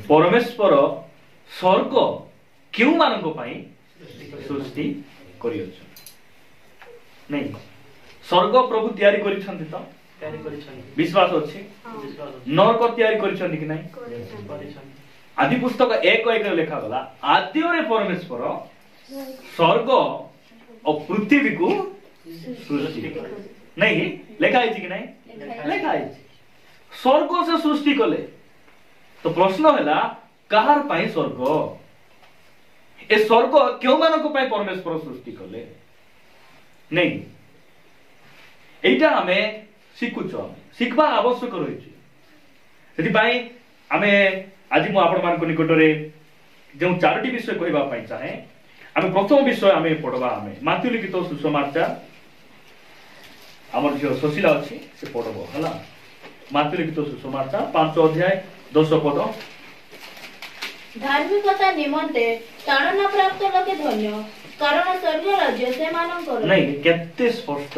परमेश्वर स्वर्ग क्यों मानक सृष्टि करियछ नहीं स्वर्ग प्रभु तैयारी करिछन्ति तो विश्वास अछि नरक तैयारी करिछन्ति कि नहीं आदि पुस्तक 1:1 लिखा गला आदि रे परमेश्वर स्वर्ग और पृथ्वी को सृष्टि नहीं लिखा है कि नहीं लिखा है स्वर्ग से सृष्टि कले तो प्रश्न है कहार पाई स्वर्ग ए स्वर्ग क्यों मानक पाई परमेश्वर सृष्टि कले नहीं एटा हमें शिखुछ शिखबा आवश्यक रही से आमे आज मु आपण मान निकट में जो 4टी विषय कहबा पाई चाहे आमे प्रथम विषय आमे पढ़वा आमे माथि लिखित सुसमाचार आमर जो सुशीला अछि से पढ़बो हला माथि लिखित सुसमाचार 5 अध्याय 10 पद धार्मिकता निमंते ताड़ना प्राप्त लोके धन्य कारण स्वर्ग राज्य से मानकर नहीं केते स्पष्ट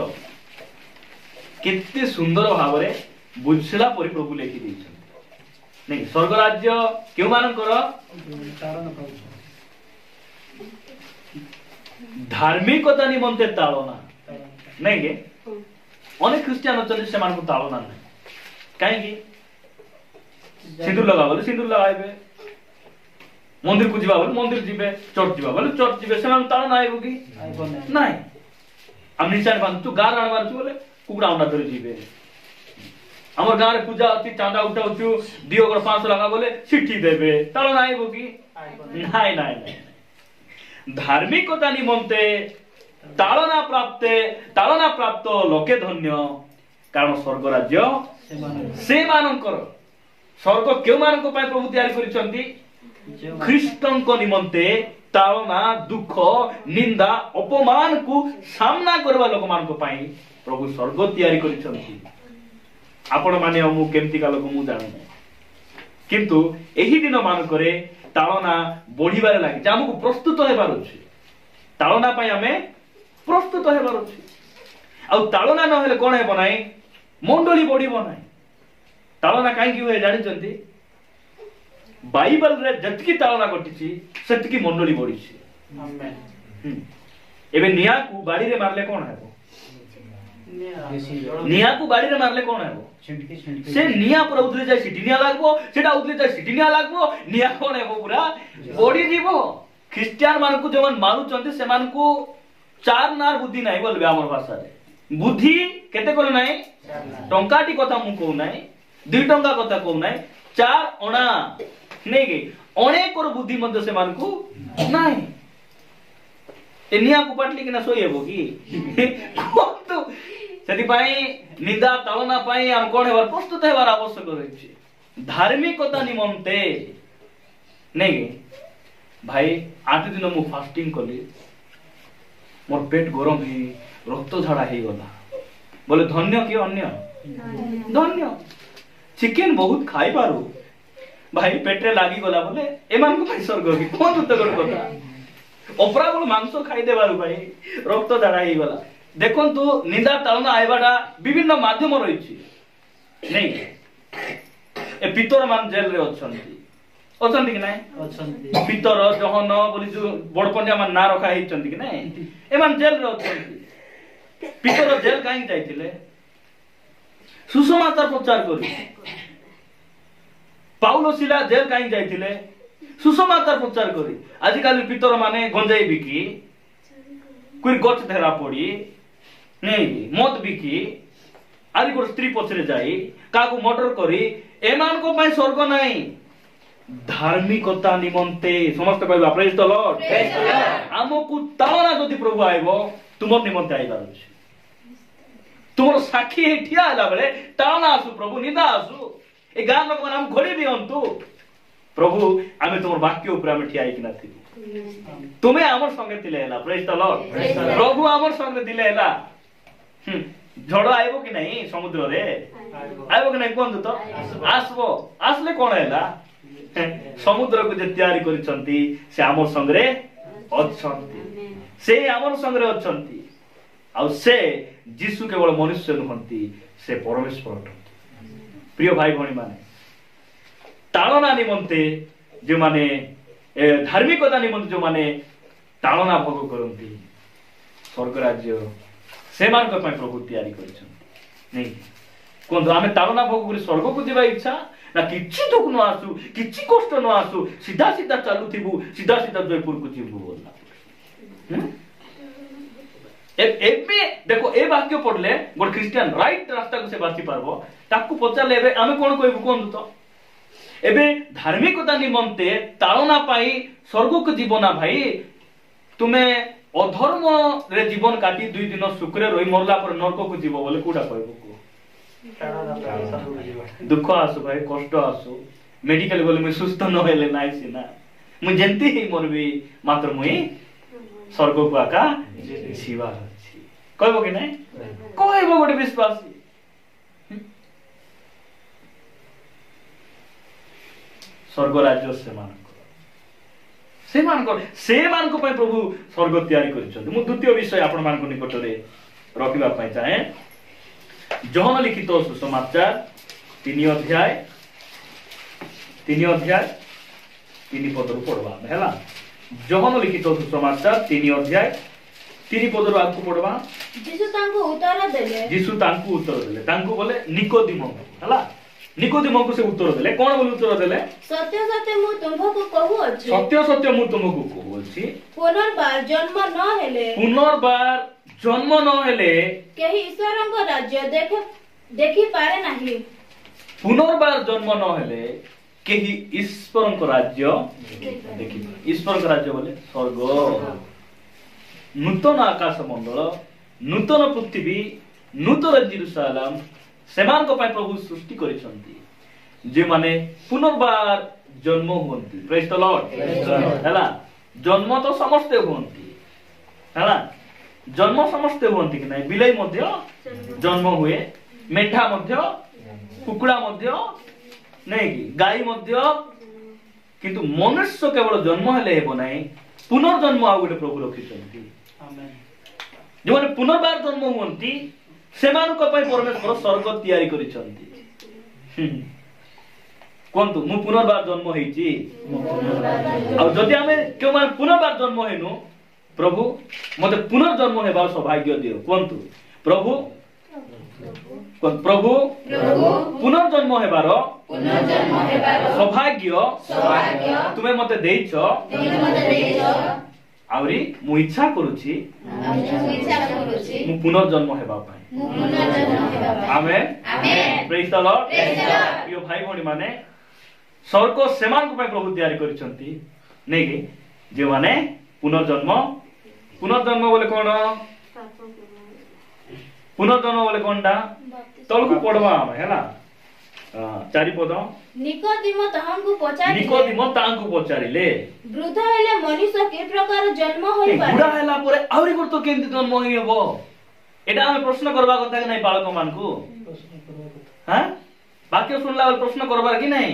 केते सुंदर भाव रे बुझला परि प्रभु लेखि दैछन नहीं स्वर्ग राज्य क्यों मानकर धार्मिकता निमंते ताड़ना नहीं के अनेक क्रिश्चियन अछन से मान को ताड़ना नहीं काहे की सिंदूर लगा बोले सिंदूर लगाइबे मंदिर को जीवा बोले मंदिर जीवे चर्च जीवा बोले चर्च जीवे से मान ताड़ना आइबो की नहीं हम निशान बांधु गार आण बांधु बोले कुकुड़ा अंडा धरी जीवे हमर गांव रे पूजा अछि चांदा उठाउछु दियो कर 500 लगा बोले चिट्ठी देबे ताड़ना आइबो की नहीं नहीं धार्मिकता निमंते ताड़ना प्राप्त लोके धन्य कारण स्वर्ग राज्य से मानकर स्वर्ग क्यों मानक पाए प्रभु तैयारी करिसंती ख्रीष्टन को निमंते ताड़ना दुख निंदा अपमान को सामना करवा लोक मानक पाए प्रभु स्वर्ग तैयारी करिसंती आपण माने मु केमती का लोक मु जाने किंतु एही दिन मानकरे ताड़ना बढ़िबारे लागि जे हमकु प्रस्तुत हेबार अछि ताड़ना पई हमें प्रस्तुत हेबार अछि आ ताड़ना न हेले कोन हेबो नाही मंडली बढ़िबो नाही ताड़ना काई कि होय जानि चंती बाइबल रे जतकी ताड़ना घटिछि सेतकी मंडली बढ़िछि आमेन एबे निया को बाड़ी रे मारले कोन हेबो निया को बाड़ी रे मारले कोन हेबो से निया पर उतरे जाय सिटी निया लागबो सेटा उतरे जाय सिटी निया लागबो निया कोन हेबो पूरा बॉडी जीवो ख्रिस्टियन मान को जवन मानु चंती से मान को चार नार बुद्धि नाही बोलबे हमर भाषा रे बुद्धि केते कोन नाही टंकाटी कथा मु कहू नाही 2 टंका कथा कहू नाही 4 अणा नै के अनेक और बुद्धि मध्य से मान को नाही ए निया को पाटली कि ना सोई हेबो की तो सेति पई निंदा ताड़ना पई हम कोन हेबार प्रस्तुत हेबार आवश्यक रहिछि धार्मिकता निमंते नै भाई 8 दिन मु फास्टिंग कली मोर पेट गरम ही रक्त झाड़ा ही गला बोले धन्य कि अन्य धन्य चिकन बहुत खाई पारू भाई पेटरे लागी गला बोले एमान को भाई स्वर्ग की कोन तो गड कथा अपरा बोल मांस खाई देबारू भाई रक्त झाड़ा ही गला देखंतु निंदा ताड़ना आइबाडा विभिन्न माध्यम रहिछि नै ए पितर मान जेल रे अछंती कि नहीं अछंती पितर जहन बोली जो बड़पंडिया मान ना रखा ही चंती कि नहीं एमान जेल रे अछंती पितर जेल काई जाइथिले सुसमाचार प्रचार करी पाउलो सिला जेल काई जाइथिले सुसमाचार प्रचार करी आजिकाली पितर माने गंजाई बिकी कोई गच धेरा पड़ी नहीं मत बिकी आदि को स्त्री पछरे जाई काको मर्डर करी एमान को पई स्वर्ग नाही धार्मिकता निमंते समस्त कहबा प्रेज द लॉर्ड हमकु ताड़ना जदि प्रभु आइबो तुमर निमंते आइबार अछि तुमर साक्षी हे ठिया आला बेले ताड़ना आसु प्रभु निंदा आसु ए गान लोक नाम घोड़ी दियंतु प्रभु आमे तुमर वाक्य ऊपर आमे ठिया कि नथि तुम्हें आमर संगे दिले हैला प्रेज द लॉर्ड प्रभु आमर संगे दिले हैला झड़ आइबो कि नहीं समुद्र रे आइबो कि नहीं कोन तो आसबो आसले कोन हैला समुद्र को जे तैयारी करिसंती से आमर संगे अछंती से आमर संगे अछंती आ से जीसु केवल मनुष्य नहंती से परमेश्वर अटंती प्रिय भाई भणी माने ताड़ना निमंते जो माने धार्मिकता निमंते जो माने ताड़ना भोग करती स्वर्ग राज्य से प्रभु तैयारी नहीं कहतु आम ताड़ना भोग कर स्वर्ग को जावा इच्छा ना किछि दुख न आसू किछि कष्ट न आसू सीधा सीधा चलुथिबु सीधा सीधा जयपुर को जीवु बोलना एबे देखो ए वाक्य पढ़ले गोटे ख्रिस्टियन राइट रास्ता को से बासी पारबो ताकू पचारले एबे आमे कोन कहबु कोन तो एबे धार्मिकता निमंते ताड़ना पाई स्वर्ग को जीवना भाई तुमे अधर्म रे जीवन काटी 2 दिन सुखरे रही मरला पर नरक को जीव बोले कोडा कहबो को दुख आसु भाई कष्ट आसु मेडिकल गले मैं सुस्थ न हेले नाइ सिना मु जेंती ही मरबी मात्र मुई स्वर्ग को आका जीवार अछि कहबो कि नहीं कहबो गोटे विश्वासी स्वर्ग राज्य से मान प्रभु स्वर्ग तैयारी करिसथि मु द्वितीय विषय आपण मान निकट रे रखिबा पई चाहे जोहन लिखित सुसमाचार 3 अध्याय 3 पद रु पढ़वा हैला जोहन लिखित सुसमाचार 3 अध्याय 3 पद रु आगु पढ़वा यीशु तांको उत्तर देले तांको बोले निकोदिमो हैला निकोदिमो को से उत्तर देले कोन बोले उत्तर देले सत्य सत्य मु तुमको कहू अछि सत्य सत्य मु तुमको कहू अछि पुनर्बार जन्म न हेले केही ईश्वरक राज्य देखि पारे नाही पुनर्बार जन्म न हेले केही ईश्वरक राज्य देखि ईश्वरक राज्य बोले स्वर्ग नूतन आकाश मंडल नूतन पृथ्वी नूतन जेरूशलेम सेमान को पाए प्रभु सृष्टि करिसंती जे माने पुनर्बार जन्म होंती प्रेज द लॉर्ड हैला जन्म तो समस्त होंती हैला जन्म समस्त होंती कि नहीं बिलाई मध्य जन्म हुए मेढा मध्य कुकुड़ा मध्य नहीं कि गाई मध्य किंतु मनुष्य केवल जन्म हेले हेबो नहीं पुनर्जन्म आ गोटे प्रभु रखिसंती आमेन जो माने पुनर्बार जन्म होंती सेमान को पाई परमेश्वर स्वर्ग तैयारी करिसंती कोंतु मु पुनर्बार जन्म हेची आ जदि हमें क्यों मान पुनर्बार जन्म हेनु प्रभु मते पुनर्जन्म हेबार सौभाग्य दियो कोंतु प्रभु पुनर्जन्म हेबार सौभाग्य तुमे मते देइछो आवरी मु इच्छा करूची मु पुनर्जन्म हेबा पाई आमेन प्रेज द लॉर्ड यो भाई भणी माने स्वर्ग सेमान को पाई प्रभु तैयारी करिसंती नै कि जे माने पुनर्जन्म बोले कोन पुनर्जन्म बोले कोनटा तळकु पढवा हम हैला 4 पद निकोदिमो तांको पचारिले वृद्ध हेले मनुष्य के प्रकार जन्म होई पारे बुढा हैला परे आउरी करतो केंति जन्म होई हेबो एटा हम प्रश्न करबा कथा कि नै बालक मानकु हां वाक्य सुनला वाला प्रश्न करबार कि नै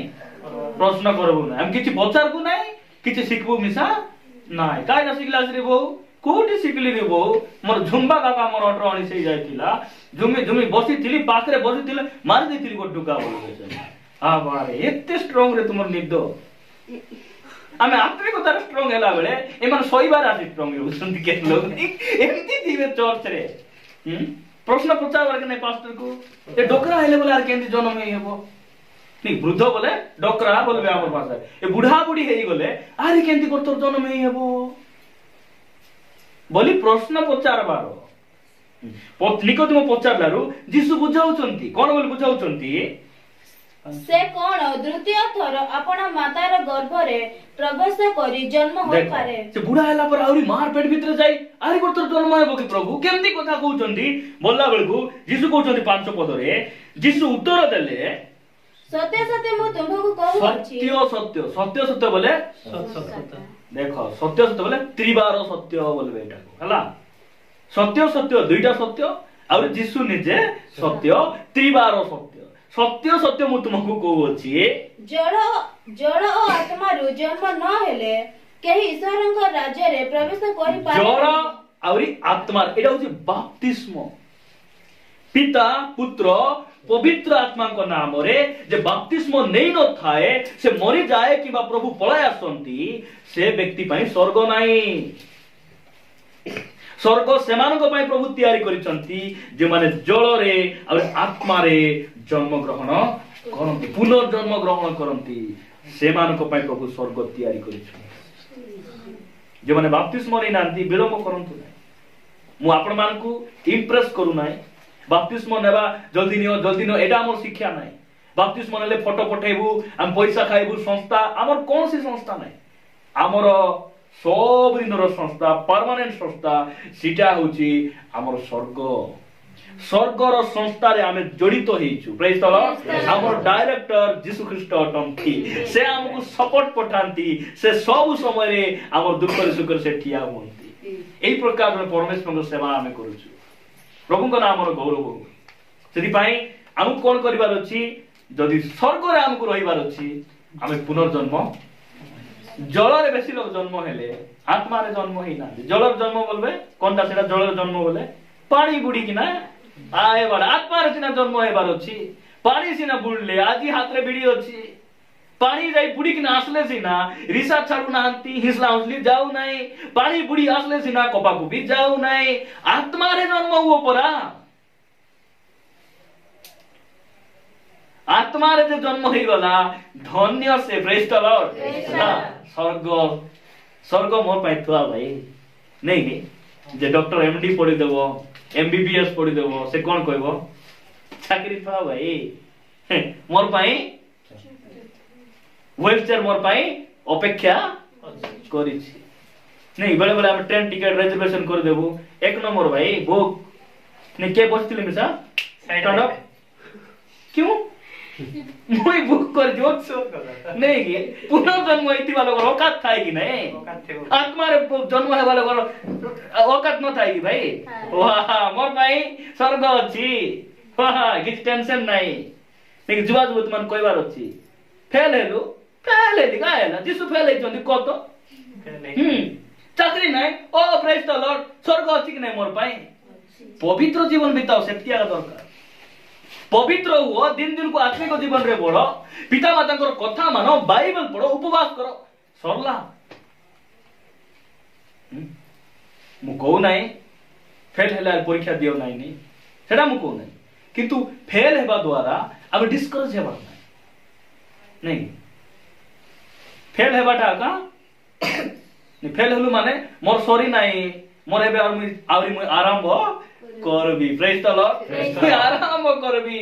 प्रश्न करबो ना हम किछि पचारबो नै किछि शिखबो मिसा नाय काय न शिखला रे बो कोठी शिखली रे बो मोर झुंबा काका मोर अटर अणी से जायतिला झुमी बसी थिली पाखरे बसी थिले मार देथिली गो डुका बोले आ बारे एते स्ट्रांग रे तुमर निदो आमे आत्मिकता स्ट्रांग हैला बेले एमान सोइबार आसी स्ट्रांग होसंती के लोग एमती दिवे चर्च रे प्रश्न पचारबार के नै पास्टर को ए डोकरा हेले बोले आर केंती जन्म हे हेबो नहीं वृद्ध बोले डोकरा बोलबे हमर भाषा ए बुढ़ा बुढ़ी हेई गले आर केंती करतो जन्म हे हेबो बोली प्रश्न पचारबार निकोदिमो पचारलारु जीसु बुझाउचंती कोन बोली बुझाउचंती से कोन द्वितीय थर अपना मातार गर्भ रे प्रवेश करी जन्म होई पारे से बुढ़ा हैला पर आउरी मार पेट भीतर जाई आरी करतो जन्म हेबो कि प्रभु केमती कथा कहउचंती बोलला बेलकु जीसु कहउचंती 5 पद रे जीसु उत्तर देले सत्य सत्य मु तुमको कहू अछि सत्य सत्य बोले देखो सत्य सत्य बोले त्रिबार सत्य बोलबे एटा हला सत्य सत्य दुईटा सत्य और जीसु निजे सत्य त्रिबार सत्य सत्य मु तुमको कहू अछि जड़ और आत्मा रु जन्म न हेले केही ईश्वरक राज्य रे प्रवेश करि पारे जड़ और आत्मा एटा होछि बपतिस्म पिता पुत्र पवित्र आत्मा को नाम रे जे बाप्तिस्म नहीं न थाए से मरी जाए कि प्रभु पळाय आसंती से व्यक्ति पई स्वर्ग नाही। स्वर्ग सेमानक पई प्रभु तैयारी करिसंती जे माने जल रे और आत्मा रे जन्म ग्रहण करंती पुनर्जन्म ग्रहण करंती सेमानक पई प्रभु स्वर्ग तैयारी करिसंती। जे माने बाप्तिस्म नहीं नांती विलंब करंतु नाही। मु आपण मानकू इंप्रेस करू नाही बाप्तिस्म नेबा जल्दी नियो एटा हमर शिक्षा नाही। बाप्तिस्म नेले फोटो पठेबू हम पैसा खाइबू संस्था हमर कौन सी संस्था नाही। हमर सब दिनर संस्था परमानेंट संस्था सीटा होची हमर स्वर्गर संस्था रे हमें जड़ित हेचु। Praise the Lord. हमर डायरेक्टर यीशु ख्रीष्ट अटंती से हमकु सपोर्ट पठांती से सब समय रे हमर दुख रे सुख रे से ठिया होंती। एई प्रकार रे परमेश्वर सेवा हमें करूछु। प्रभु को नाम गौरव हो से आम कौन कर जदि स्वर्ग रे आमको रहिबार अछि आमे पुनर्जन्म जल रे बेसी लोग जन्म हेले आत्मा रे जन्म ही ना। जल जन्म बोलबे कोनटा सेटा जल जन्म बोले पानी बुड़ी किना आए बड़ आत्मा रे सिना जन्म हेबार अछि। पानी सिना बुड़ले आजी हाथ रे बिड़ी अछि पानी जाई बुड़ी किना आसले सिना रिसा छाड़ू नांती हिसला उसली जाऊ नाही। पानी बुड़ी आसले सिना कपा कुपी जाऊ नाही। आत्मा रे जन्म हुओ परा आत्मा रे जे जन्म होई गला धन्य से प्रेज द लॉर्ड। स्वर्ग मोर पाई थुआ भाई नहीं जे डॉक्टर एमडी पढ़ी देबो एमबीबीएस पढ़ी देबो से कोन कहबो चाकरी थुआ भाई मोर पाई व्हीलचेयर मोर पाई अपेक्षा करिछि नहीं। बेले बेले हम ट्रेन टिकट रिजर्वेशन कर देबो एक नंबर भाई बुक ने के बसतिले मिसा स्टैंड अप क्यों मुई बुक कर जोत नहीं के पुनर्जन्म होइतिबा लोग औकात थाई कि नहीं। आत्मा रे जन्म हेबा लोग औकात न थाई कि भाई वाह मोर भाई स्वर्ग अछि वाह किछ टेंशन नहीं। लेकिन जुवा जुवत मन कहबार अछि फेल हेलु फेल हेली का हैला जिसु फेल हे जंदी को तो चाकरी नहीं ओ प्रेज द लॉर्ड स्वर्ग अछि कि नहीं मोर भाई पवित्र जीवन बिताओ सेतिया दरकार। पवित्र हुओ दिन दिन को आत्मिक जीवन रे बढ़ो पिता माता कथा मानो बाइबल पढ़ो उपवास करो सरला। मु कहू नहीं फेल हेला परीक्षा दियो नहीं नहीं सेटा मु कहू नहीं किंतु फेल हेबा द्वारा अब डिस्करेज हेबा नहीं। फेल हेबाटा का नहीं फेल हेलु माने मोर सॉरी नहीं मोर एबे आउरी मु आरंभ करबी प्रेज द लॉर्ड आरंभ करबी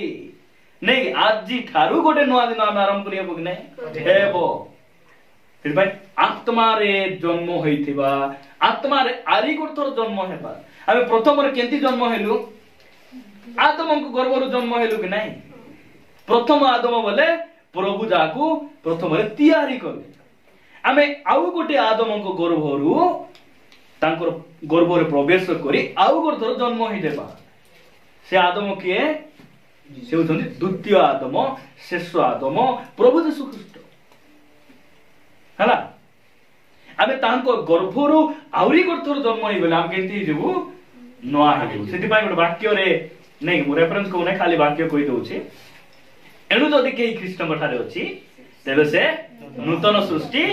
नहीं आज जी ठारू गोटे नुआ दिन हम आरंभ करियबो कि नहीं हेबो फिर भाई आत्मा रे जन्म होइथिबा आत्मा रे आरी गोटथर जन्म हेबा हम प्रथम रे केंती जन्म हेलु आदम को गर्भ रो जन्म हेलु कि नहीं। प्रथम आदम बोले प्रभु जाकू प्रथम रे तैयारी करले आमे आउ गोटे आदम को गर्भ रो तांकर गर्भ रे प्रवेश करी आउ गोटे जन्म होई देबा से आदम के से होचंदी द्वितीय आदम शेष आदम प्रभु यीशु ख्रीष्ट हला आमे तांको गर्भ रो आउरी गोटे जन्म होई गेला हम केंती जेबू नोआ हेबू सेति पाई गोटे वाक्य रे नहीं मु रेफरेंस को नै खाली वाक्य कहि दउछि एनु जदि केही ख्रीष्ट ठारे अछि तेबे से नूतन सृष्टि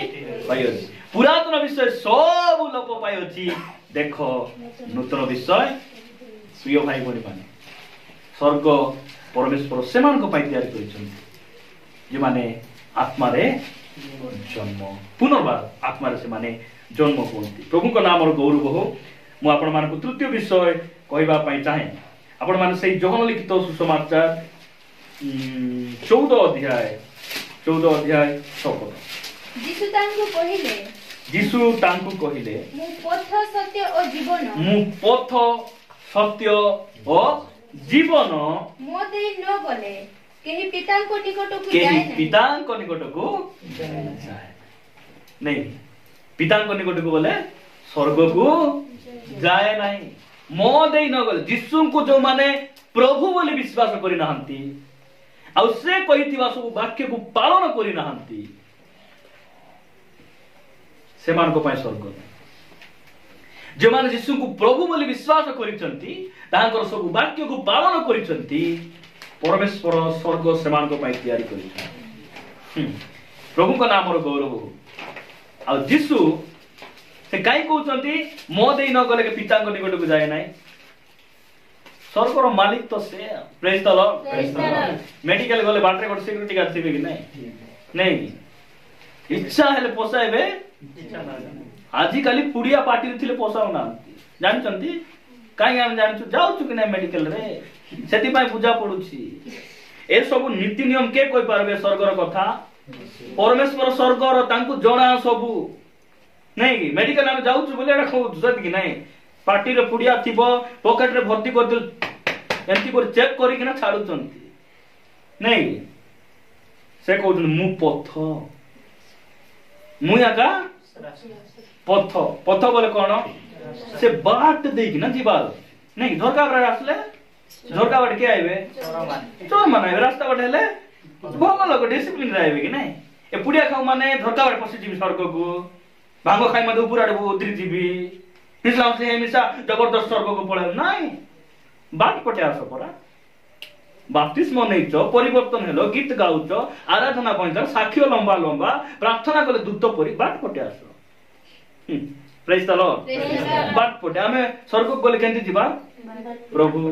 पाई अछि पुरातन विषय सब लोप पाई अछि देखो नूतन विषय प्रिय भाई बणी माने स्वर्ग परमेश्वर सेमान को पाई तैयारी करिसथि जे माने आत्मा रे जन्म पुनर्बार आत्मा रे से माने जन्म होंती। प्रभु को नाम और गौरव हो। मु आपण मान को तृतीय विषय कहबा पाई चाहे आपण मान से जोहन लिखित सुसमाचार 14 अध्याय 6 पद जीशु तांको कहिले मु पथ सत्य और जीवन मो देई न गले केही पितांको निकट को जाय नहीं पितांको निकट को बोले स्वर्ग को जाए नहीं मो देई न गले जीशु को जो माने प्रभु बोली विश्वास करि नाहंती आ से कहिथिबा सब वाक्य को पालन करि नाहंती से मान को पाए स्वर्ग जो माने यीशु को प्रभु बोली विश्वास करिसंती तांकर सब वाक्य को पालन करिसंती परमेश्वर स्वर्ग सेमान को पाई तैयारी करिसंती प्रभु का नाम रो गौरव आ यीशु से काई कहउसंती मो देई न गले के पिता को निकट को जाय नाही स्वर्ग रो मालिक तो से प्रेज द लॉर्ड मेडिकल गले बाटरे को सिक्योरिटी गार्ड थिबे कि नहीं नहीं इच्छा हेले पोसाइबे आजि काली पुड़िया पार्टी थिले पोसाउ ना जानचंती काई हम जानछु जाउछु कि नहीं मेडिकल रे सेति पाई पूजा पडुछि ए सब नीति नियम के कोइ पारबे स्वर्ग रो कथा परमेश्वर स्वर्ग रो तांकु जणा सब नहीं मेडिकल हम जाउछु बोले एटा कहू जति कि नहीं पार्टी रे पुड़िया थिबो पॉकेट रे भर्ती कर दिल एंती कर चेक करी कि ना छाडुचंती नहीं से कहउछन मु पथ मु याका पथ पथ बोले कोन से बाट देई कि ना जीवार नहीं झरका रे आसले झरका बाट के आइबे चोर माने रास्ता बाट हेले भल लोग डिसिप्लिन रे आइबे कि नहीं ए पुड़िया खाऊ माने झरका बाट पसी जीवी स्वर्ग को भांगो खाई मते ऊपर आडे उतरी जीवी इस्लाम से हमेशा जबरदस्त स्वर्ग को पळे नहीं बाट पटे आसो परा बाप्तिस्म नैचो परिवर्तन हेलो गीत गाउचो आराधना पहुंचा साखियो लंबा लंबा प्रार्थना कले दूत परी बाट पटे आसो प्रेज द लॉर्ड बाट पटे हमें स्वर्ग को केंति जीवा प्रभु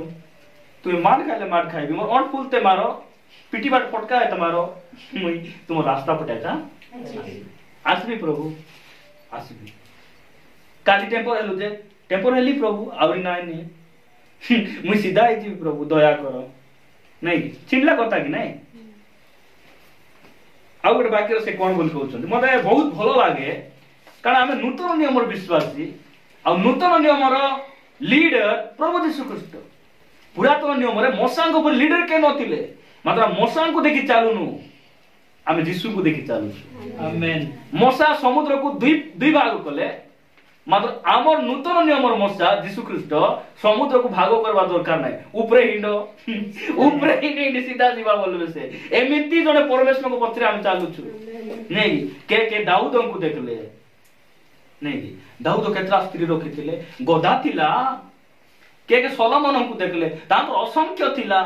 तू मार खाइले मार खाइबी मोर ऑन फुलते मारो पिटी बाट पटका है तमारो मुई तुम रास्ता पटेता आसबी प्रभु आसबी काली टेम्पोरली प्रभु आवरी नाय नहीं मुई सीधा आई जी प्रभु दया करो नहीं चिल्ला कथा कि नहीं आ गोटे वाक्य से कोन बोल कहउछन मते बहुत भलो लागे कारण आमे नूतन नियम विश्वासी आ नूतन नियम लीडर प्रभु यीशु ख्रीष्ट पुरातन नियम रे मोसांग पर लीडर के नथिले मात्र मोसांग को देखि चालुनु आमे यीशु को देखि चालुछु आमेन मोसा समुद्र को दुई भाग कले मात्र आमर नूतन नियम मशा यीशु ख्रीष्ट समुद्र को भाग करवा दरकार नाही ऊपरे हिंड सीधा जीवा बोलबे से एमिति जने परमेश्वर को पत्रे हम चालुछु नहीं के दाऊद को देखले नहीं दाऊद केतरा स्त्री रखिथिले गधा थिला के सोलोमन को देखले तांकर असंख्य थिला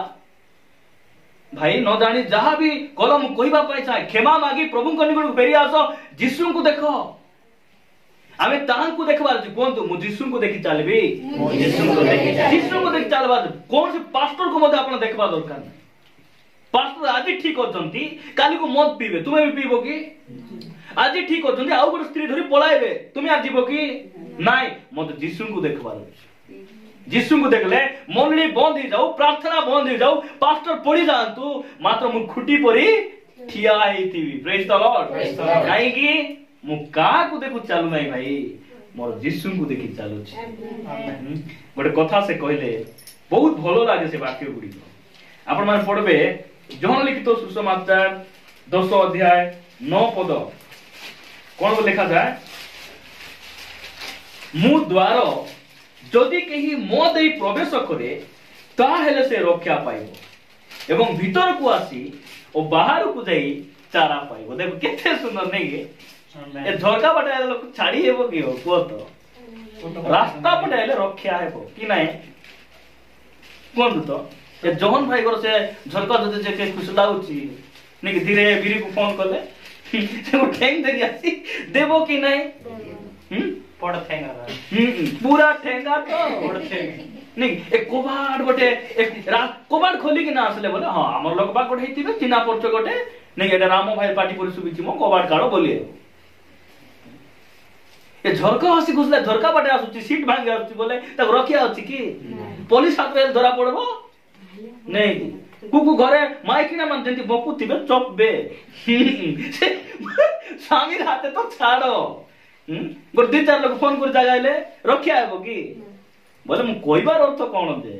भाई न जानी जहां भी कलम कहबा पाई चाहे क्षमा मागी प्रभु को निकट फेरी आसो यीशु को देखो आमे तान को देखबार छी कोन तो मु यीशु को देखि चलबी यीशु को देखि चलबा कोन से पास्टर को मते आपण देखबा दरकार नै पास्टर आज ठीक होचंती काली को मत पीबे तुमे भी पीबो की आज ठीक होचंती आ गोटे स्त्री धरी पळाइबे तुमे आज जीवो की नाही मते यीशु को देखबार अछि यीशु को देखले मंडली बंद ही जाऊ प्रार्थना बंद ही जाऊ पास्टर पड़ी जांतु मात्र मु खुटी परी ठिया आइथिबी प्रेज द लॉर्ड काई की मु का को देखु चालू नाही भाई मोर यीशु को देखि चालू छी गोटे कथा से कहले बहुत भलो लागे से वाक्य गुडी आपण माने पढबे जोहन लिखित सुसमाचार 10 अध्याय 9 पद कोन लिखा जाय मु द्वार जदि केही मो देई प्रवेश करे ता हेले से रक्षा पाइबो एवं भीतर को आसी ओ बाहर को जाई चारा पाइबो देखो केते सुंदर नै गे ए झरका बटाइले लोक छाड़ी हेबो कि हो को तो रास्ता बटाइले रक्षा हेबो कि नाही कोन तो ए जहन भाई घर से झरका जदि जे के खुसला होची नै धीरे बिरी को फोन करले से वो ठेंग दे आसी देबो कि नाही पड़ ठेंगा पूरा ठेंगा तो पड़ ठेंग नहीं एक कोबाड़ गोटे एक कोबाड़ खोली कि ना आसले बोले हां हमर लोक बा गोटे हितिबे चिना परचो गोटे नहीं एटा रामो भाई पार्टी पर सुबिची मो कोबाड़ काढो बोलिए ए झरका आसी घुसले झरका बाटे आसुची सीट भांगे आसुची बोले तक रखिया अछि कि पुलिस हाथ में धरा पड़बो नहीं कुकु घरे माइकिना मन जंती बपु थिबे चपबे स्वामी हाथे तो छाड़ो गोर दी चार लोग फोन कर जागाइले रखिया हेबो कि बोले मु कोइबार अर्थ कोन दे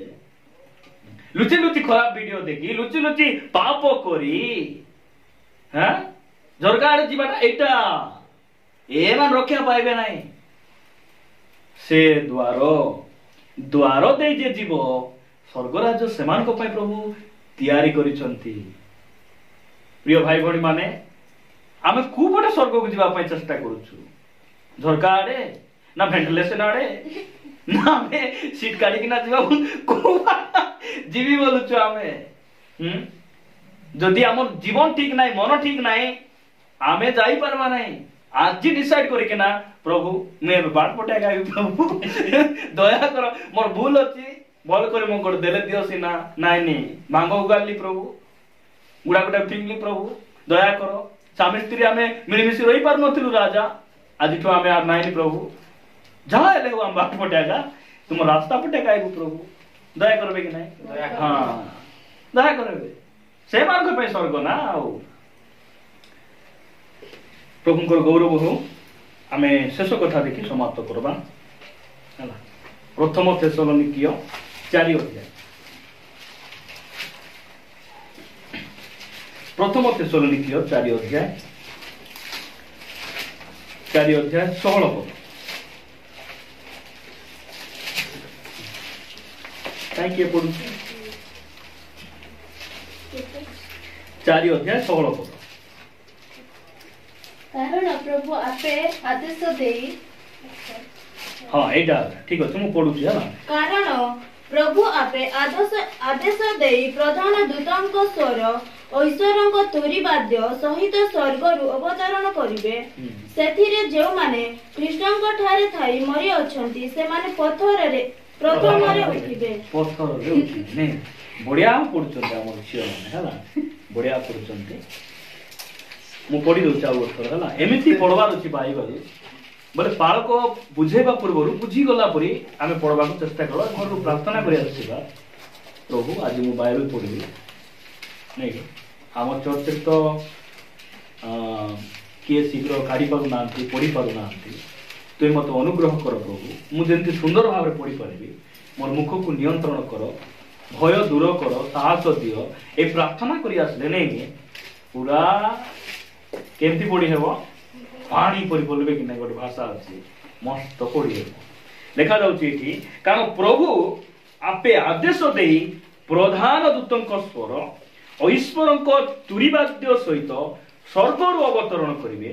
लुची लुची खराब वीडियो देखी लुची लुची पाप करी हां झरका आड़े जीवाटा एटा ए मान रक्षा पाइबे नाही से द्वार दे जे जीव स्वर्ग राज्य सेमान को पाई प्रभु तैयारी करिसंती प्रिय भाई भणी माने आमे खूब बडे स्वर्ग को जीवा पाई चेष्टा करूछु झरका आड़े ना भेंटिलेशन आड़े ना आमे सीट काढ़ी कि ना जीवी बोलुଛୁ आमे जदि आम जीवन ठीक नाई मन ठीक नाई आमे जाई परवा नाई आज डिसाइड करिके ना प्रभु मैं बाट पटे गाई प्रभु दया कर मोर भूल अछि भल कर मो गोड़ देले दियो सिना नाई नी मांगो उगाली प्रभु गुडा गुडा फिंगली प्रभु दया करो स्वामी स्त्री आमे मिलिमिशि रही पार नथिलु राजा आज ठो आमे आर नाई नी प्रभु जा ले हम बाट पटे गा तुम रास्ता पटे गाई प्रभु दया करबे कि नाही हां दया करबे से मार्ग पे स्वर्ग ना आउ प्रभुंकर गौरव हो आमे शेष कथा देखि समाप्त करबा हला प्रथम थेसलोनिकीय 4 अध्याय प्रथम थेसलोनिकीय 4 अध्याय 16 पद काई के पढु 4 अध्याय 16 पद कारण प्रभु आपे आदेश देई हां एटा ठीक अछि मु पढुछि हला कारण प्रभु आपे आदेश देई प्रधान दूतंक स्वर ऐश्वरंक तुरी वाद्य सहित स्वर्गरु अवतरण करिवे सेथिरे जे माने कृष्णंक ठारे थाई मरि अछंती से माने पत्थररे प्रथमरे उठिबे पत्थररे उठिबे ने बढ़िया पढुछन्ते हमर छियो माने हला बढ़िया पढुछन्ते मु पढ़ी दउछ आ थोर हला एमिति पढवार अछि बाइबल बोले बालक बुझेबा पूर्व बुझी गला परी आमे पढबा को चेष्टा करो घर प्रार्थना करिया छिबा प्रभु आज मु बाइबल पढी नै हम चर्च तो के शीघ्र काढी पारु नांती पढी पारु नांती तो मत अनुग्रह कर प्रभु मु जेंति सुंदर भाव रे पढी परबी मोर मुख को नियंत्रण करो भय दूर करो साहस दियो ए प्रार्थना करि आसले नै पूरा केमती पढ़ी हेबो पानी परि बोलबे कि नै गोटे भाषा अछि मस्त पढ़ी हेबो लेखा जाउछि एठी कारण प्रभु आपे आदेश देई प्रधान दूतंक स्वर ऐश्वरंक तुरीवाद्य सहित स्वर्गरु अवतरण करिवे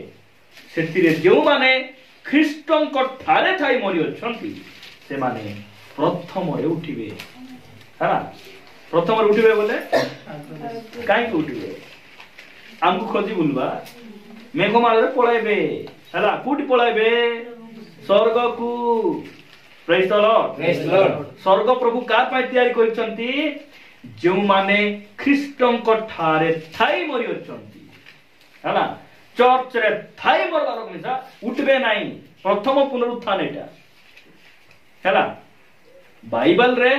सेतिरे जेउ माने ख्रीष्टंक ठारे थाई मरि अछंती से माने प्रथम रे उठिबे हरा प्रथम रे उठिबे बोले काई उठिबे आमको खोजी बुलवा मेघमाल रे पळाइबे हला कुटी पळाइबे स्वर्ग को प्रेज द लॉर्ड स्वर्ग प्रभु का पाई तयारी करिसंती जेउ माने ख्रीष्टंक ठारे थाई मरि अछंती हला चर्च रे थाई मरबार मिसा उठबे नाही प्रथम पुनरुत्थान एटा हला बाइबल रे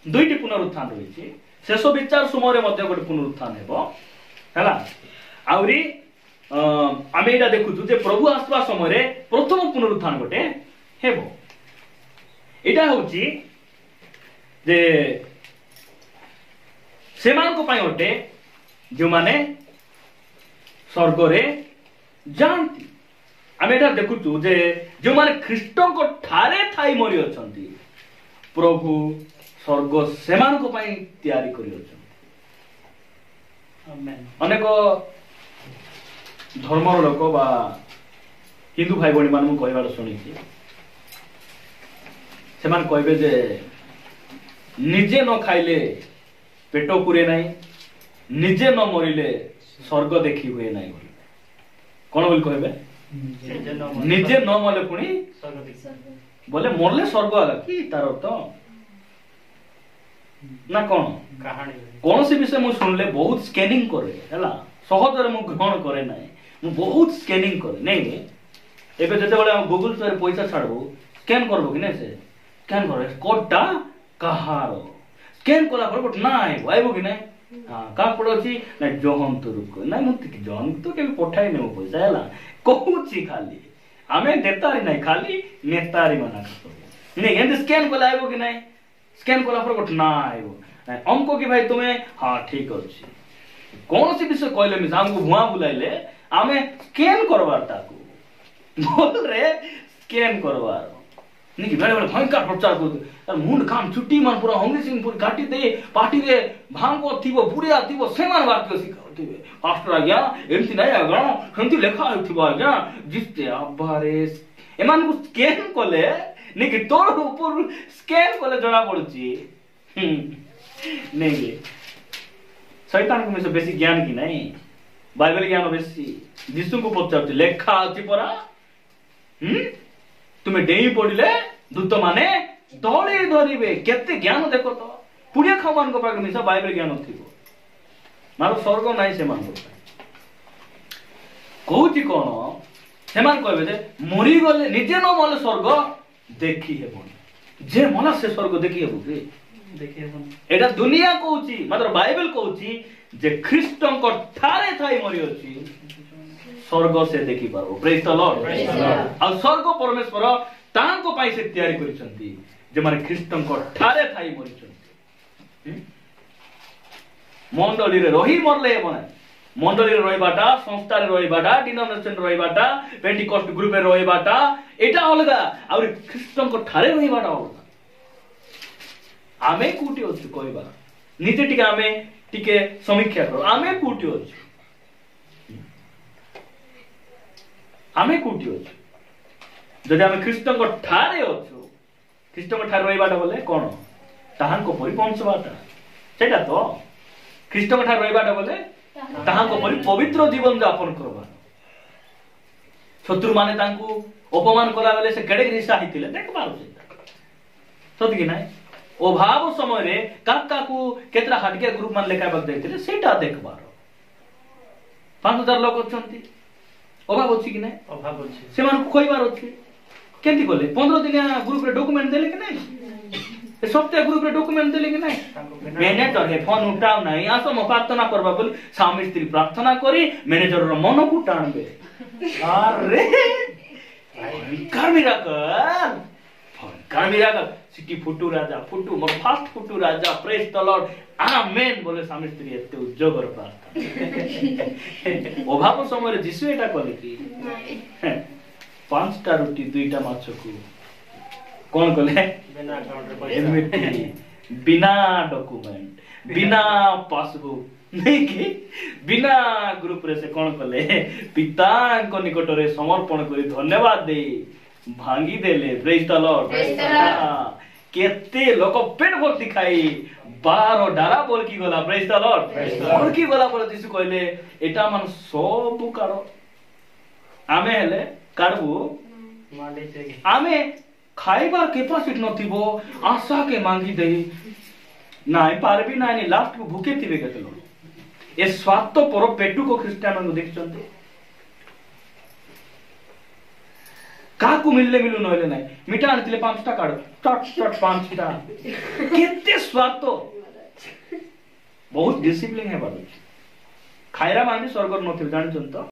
दुईटी पुनरुत्थान रहिछि शेष विचार समय मध्ये गोटे पुनरुत्थान हेबो हला आउरी आमे एटा देखुछु जे प्रभु आसवा समय रे प्रथम पुनरुत्थान गोटे हेबो एटा होछि जे सेमान को पाई गोटे जो माने स्वर्ग रे जानती आमे एटा देखुछु जे जो माने ख्रीष्टन को ठारे थाई मरि अछंती प्रभु स्वर्ग सेमान को पाई तयारी करि अछंती अनेक धर्मर लोक बा हिंदू भाई बणी मान कहबार शुणी से कहबे जे निजे न खाइले पेट पुरे नाही निजे न मरिले स्वर्ग देखी हुए नाही कौन बोल कहबे निजे न मले पुणी बोले मरले स्वर्ग आला कि तार अर्थ ना कौन कौन सी विषय मु सुनले बहुत स्कैनिंग करे हला सहज रे मु ग्रहण करे नाही मु बहुत स्कैनिंग करे नै एबे जते बेले हम गूगल पे पैसा छाड़बो स्कैन करबो कि नै से स्कैन करे कोडटा कहारो स्कैन कोला पर बट ना आइबो कि नै हां का पड़ोसी ना जोहन तो रुक ना मत कि जोहन तो के पठाई नै पैसा हला कहूची खाली हमें देतारी नै खाली नेतारी बना कर नै एंड स्कैन कोला आइबो कि नै स्कैन कोला पर बट ना आइबो हमको कि भाई तुम्हें हां ठीक अछि कौन सी विषय कहले मिस हमको भुआ बुलाइले आमे स्कैन करबार ताको बोल रे स्कैन करबार निकी बेले बेले भयंकर प्रचार कर तार मुंड काम छुट्टी मन पूरा होंगे सिंह पूरी काटी दे पार्टी रे भांगो थिबो बुढ़िया थिबो सेमान वाक्य सिखाउथिबे पास्टर आ गया एमती नहीं आगो हमती लेखा उठिबो आ गया जिसते अब्बारे एमान को स्कैन कले नहीं कि तोर ऊपर स्कैन कले जना पड़ुची नहीं शैतान को में बेसी ज्ञान की नहीं बाइबल ज्ञान बेसी यीशु को पचार लेखा अछि परा तुम्हें डेई पड़िले दूत माने दौड़ी धरिबे केते ज्ञान देखो तो पुड़िया खामान को पाक मिसा बाइबल ज्ञान थिबो मारो स्वर्ग नाही से मान कहूची कोन सेमान कहबे जे मरी गले निजे न मले स्वर्ग देखी हेबो जे मना से स्वर्ग देखी हेबो के देखी हेबो एटा दुनिया कहूची मात्र बाइबल कहूची जे ख्रीष्टन को ठारे थाई मरी अछि स्वर्ग से देखि पारो प्रेज द लॉर्ड आ स्वर्ग परमेश्वर तांको पाई से तैयारी करिसंती जे माने ख्रीष्टन को ठारे थाई मरिसंती मंडली रे रही मरले हेबो ना मंडली रे रहिबाटा संस्था रे रहिबाटा डिनोमिनेशन रहिबाटा पेंटिकॉस्ट ग्रुप रे रहिबाटा एटा अलगा आ ख्रीष्टन को ठारे रहिबाटा अलगा आमे कोठी अछि कहबा निते टिके आमे टिके समीक्षा करो आमे कोठी अछि आमे कोठी अछि जदि आमे ख्रीष्टन को ठारे अछु ख्रीष्टन को ठारे रहिबाटा बोले कोन ताहां को परिपंचबाटा सेटा तो ख्रीष्टन को ठारे रहिबाटा बोले ताहां को पवित्र जीवन यापन करबा शत्रु माने तांको अपमान कला बेले से केडे रिसा हितिले देखबार सत कि नाही अभाव समय रे काका को केतरा हटके ग्रुप मान लेखा बक देथिले सेटा देखबार 5000 लोक अछंती अभाव अछि कि नाही अभाव अछि से मान खोइबार अछि केंती कोले 15 दिन ग्रुप रे डॉक्यूमेंट देले कि नाही ए सप्ताह ग्रुप रे डॉक्यूमेंट देले कि नाही मैनेजर हे फोन उठाव नाही आसो म प्रार्थना करबा बोल स्वामी स्त्री प्रार्थना करी मैनेजर रो मन को टाणबे अरे कामिराकर सिटी फुटू राजा फुटू मोर फास्ट फुटू राजा प्रेज द लॉर्ड आमेन बोले स्वामी स्त्री एते उज्जगर प्रार्थना अभाव समय रे जिसु एटा कहले कि 5टा रोटी 2टा माछ को कौन कहले बिना अकाउंट रे पैसा बिना डॉक्यूमेंट बिना पासबुक नहीं कि बिना ग्रुप रे से कौन कहले पिता को निकट रे समर्पण करी धन्यवाद दे भांगी देले प्रेज द लॉर्ड केते लोक पेट भर्ती खाई 12 डारा बोल की गला प्रेज द लॉर्ड बोल की गला बोल यीशु कहले एटा मन सब कारो आमे हेले काढबो आमे खाइबार कैपेसिटी नथिबो आशा के मांगी देई नाइ पारबी नाइ लास्ट को भूखे थिबे केते लोग ए स्वार्थ पर पेटू को ख्रिस्टियन को देखचंते काकू मिलले मिलु नहले नाही मिठा आनथिले 5टा काढ चट चट 5टा केते स्वार्थ बहुत डिसिप्लिन है बाबू खाइरा माने स्वर्ग नथिबे जानचंत